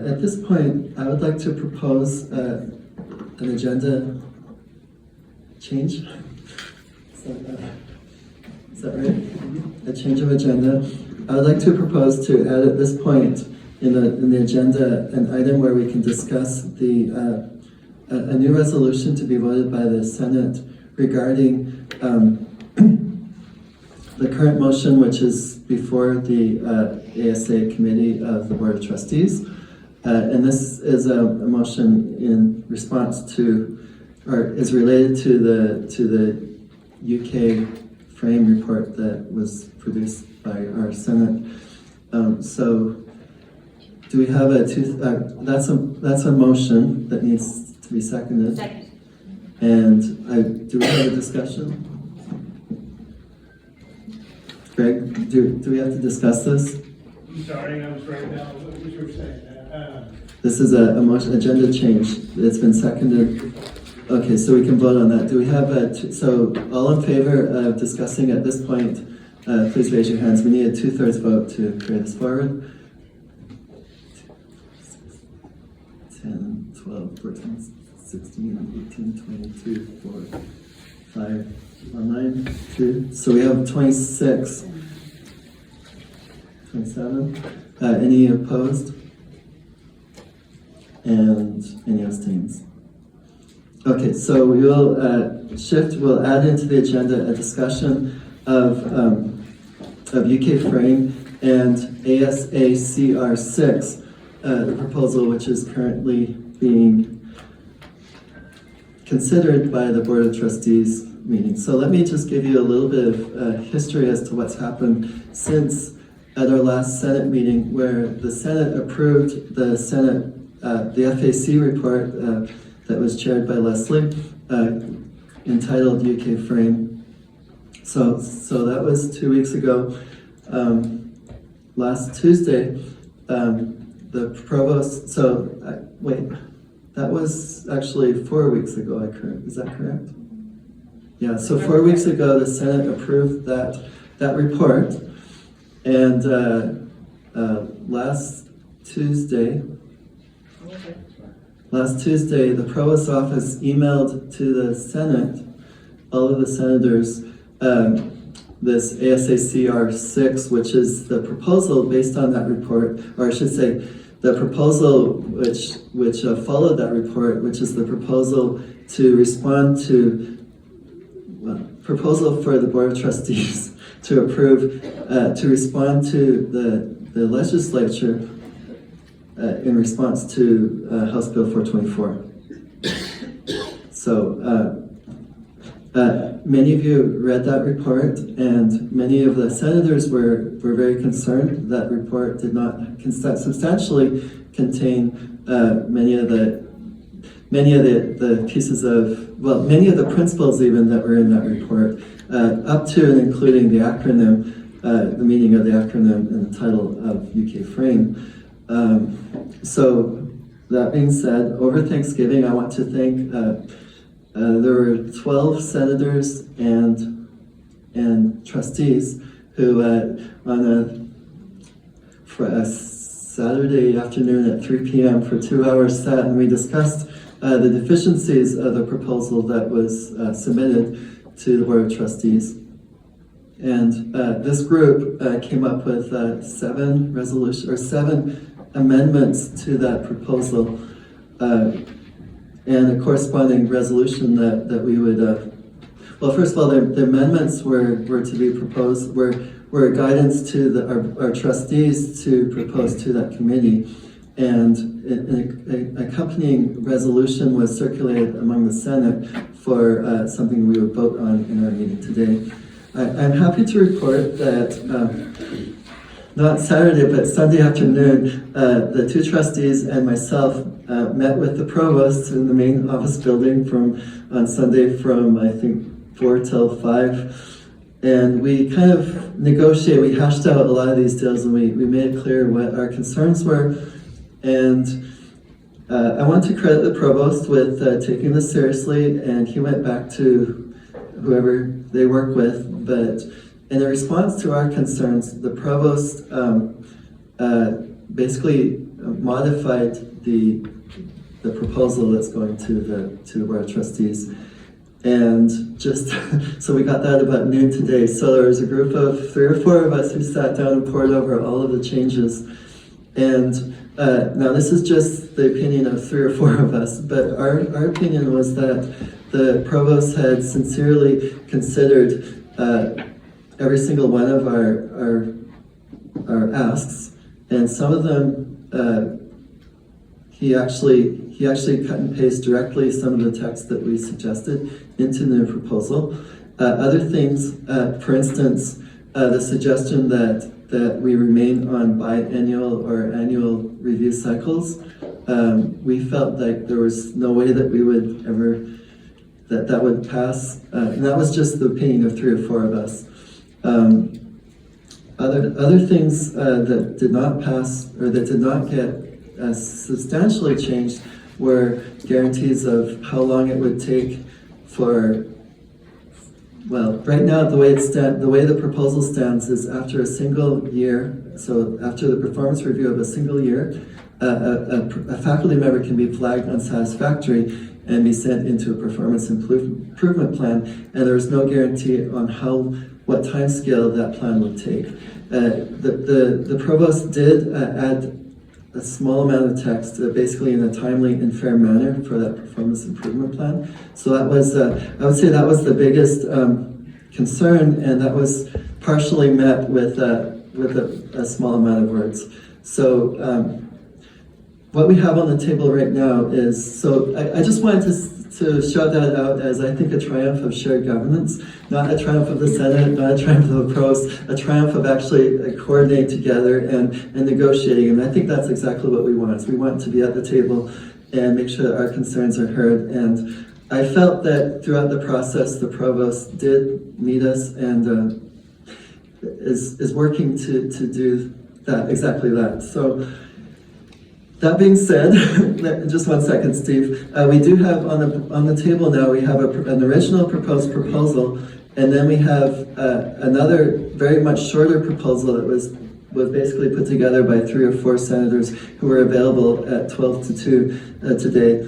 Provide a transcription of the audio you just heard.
At this point, I would like to propose an agenda change. Is that right? A change of agenda. I would like to propose to add at this point in the agenda an item where we can discuss a new resolution to be voted by the Senate regarding the current motion, which is before the ASA Committee of the Board of Trustees. And this is a motion in response to, or is related to the UK frame report that was produced by our Senate. So do we have that's a motion that needs to be seconded. Second. And do we have a discussion? Greg, do we have to discuss this? I'm sorry, I was writing down what you were saying. This is a motion, agenda change. It's been seconded. Okay, so we can vote on that. Do we have so all in favor of discussing at this point, please raise your hands. We need a 2/3 vote to carry this forward. 10, 12, 14, 16, 18, 22, 4, 5, 9, 2. So we have 26, 27. Any opposed? And any abstains? Okay, so we will we'll add into the agenda a discussion of UK frame and ASACR6, the proposal which is currently being considered by the Board of Trustees meeting. So let me just give you a little bit of history as to what's happened since at our last Senate meeting, where the Senate approved the FAC report that was chaired by Leslie, entitled UK Frame. So that was 2 weeks ago. Last Tuesday, the provost, that was actually 4 weeks ago, is that correct? Yeah, so 4 weeks ago, the Senate approved that report, and last Tuesday, the Provost's office emailed to the Senate, all of the senators, this ASACR6, which is the proposal based on that report, or I should say, the proposal which followed that report, which is the proposal to respond to, proposal for the Board of Trustees to approve, to respond to the legislature in response to House Bill 424. So many of you read that report, and many of the senators were very concerned. That report did not substantially contain many of the pieces of, many of the principles even that were in that report, up to and including the acronym, the meaning of the acronym and the title of UK Frame. So that being said, over Thanksgiving, I want to thank, there were 12 senators and trustees who on a Saturday afternoon at 3 p.m. for 2 hours sat and we discussed the deficiencies of the proposal that was submitted to the Board of Trustees. And this group came up with 7 amendments to that proposal, and a corresponding resolution that we would, first of all, the amendments were to be proposed, were guidance to our trustees to propose to that committee, and an accompanying resolution was circulated among the Senate for something we would vote on in our meeting today. I'm happy to report that not Saturday, but Sunday afternoon, the 2 trustees and myself met with the provost in the main office building on Sunday from, I think, 4 till 5. And we kind of we hashed out a lot of these deals, and we made it clear what our concerns were. And I want to credit the provost with taking this seriously, and he went back to whoever they work with, but in response to our concerns, the provost basically modified the proposal that's going to the Board of Trustees. And just, so we got that about noon today. So there was a group of 3 or 4 of us who sat down and poured over all of the changes. And now this is just the opinion of 3 or 4 of us, but our opinion was that the provost had sincerely considered every single one of our asks, and some of them he actually cut and pasted directly some of the text that we suggested into the new proposal. Other things, for instance, the suggestion that we remain on biannual or annual review cycles, we felt like there was no way that we would ever, that would pass. And that was just the opinion of 3 or 4 of us. Other things that did not pass, or that did not get substantially changed, were guarantees of how long it would take for, well, right now the way the proposal stands is after a single year, so after the performance review of a single year, a faculty member can be flagged unsatisfactory and be sent into a performance improvement plan, and there's no guarantee on what time scale that plan would take. The provost did add a small amount of text, basically in a timely and fair manner for that performance improvement plan. So that was, I would say that was the biggest concern, and that was partially met with a small amount of words. So what we have on the table right now is, so I just wanted to shout that out as, I think, a triumph of shared governance, not a triumph of the Senate, not a triumph of the pros, a triumph of actually coordinating together and negotiating. And I think that's exactly what we want. We want to be at the table and make sure that our concerns are heard. And I felt that throughout the process, the provost did meet us and is working to do that, exactly that. So, that being said, just 1 second, Steve. We do have on the table now, we have an original proposed proposal, and then we have another very much shorter proposal that was basically put together by 3 or 4 senators who were available at 12 to 2 today.